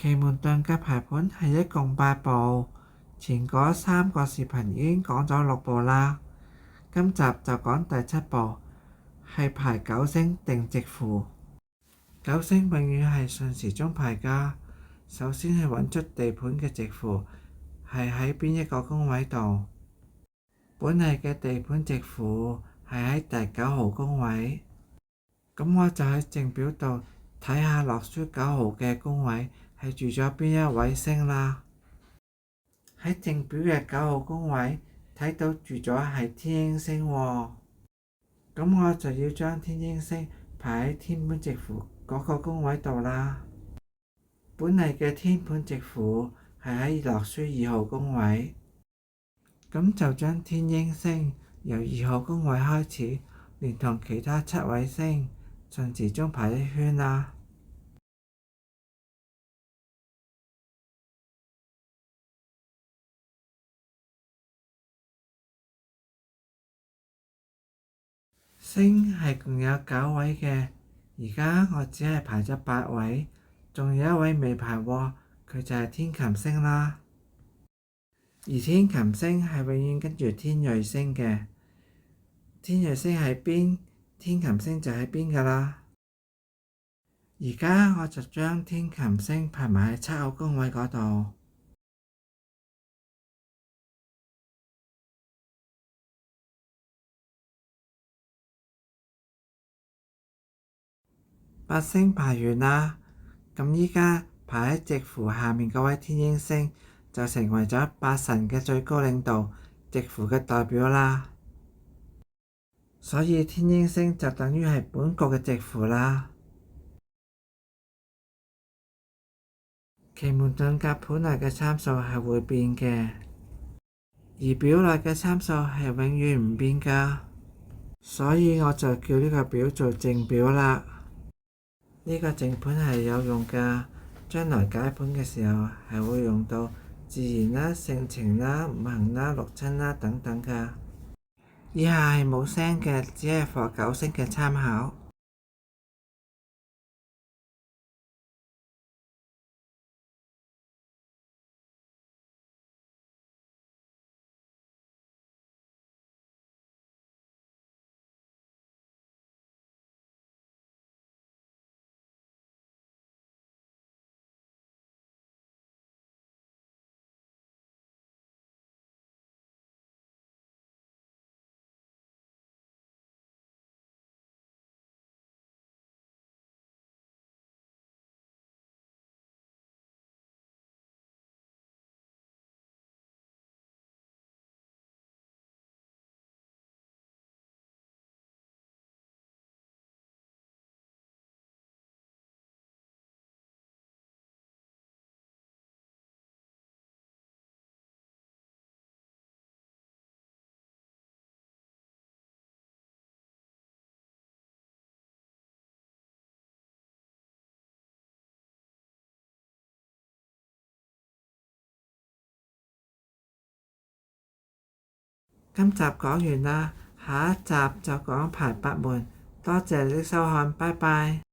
奇門遁甲排盤係一共8部，前嗰3個視頻已經講咗6部啦。今集就講第7部，係排九星定直符。九星永遠係順時鐘排㗎。首先係揾出地盤嘅直符係喺邊一個宮位度。本嚟嘅地盤直符係喺第9號宮位，咁我就喺正表度睇下落書9號嘅宮位係住咗邊一位星啦。喺正表嘅9號宮位睇到住咗係天英星喎，咁我就要將天英星排喺天盤直符嗰個宮位度啦。本嚟嘅天盤直符係喺落書2號宮位，咁就將天英星由2號宮位開始，連同其他7位星順時鐘排一圈啦。星係共有9位嘅，而家我只係排咗8位，仲有一位未排喎，佢就係天琴星啦。而天琴星係永遠跟住天瑞星嘅，天瑞星喺邊，天琴星就喺邊㗎啦。而家我就將天琴星排埋喺7號宮位嗰度。8星排完啦，咁依家排喺直符下面嗰位天英星就成為咗8神嘅最高領導，直符嘅代表啦。所以天英星就等於係本局嘅直符啦。奇門遁甲盤內嘅參數係會變嘅，而表內嘅參數係永遠唔變㗎，所以我就叫呢個表做正表啦。呢個正盤係有用㗎，將來解盤嘅時候係會用到自然啦、性情啦、五行啦、六親啦等等㗎。以下係冇聲嘅，只係課九星嘅參考。今集講完啦，下一集就講排8門。多謝你的收看，拜拜。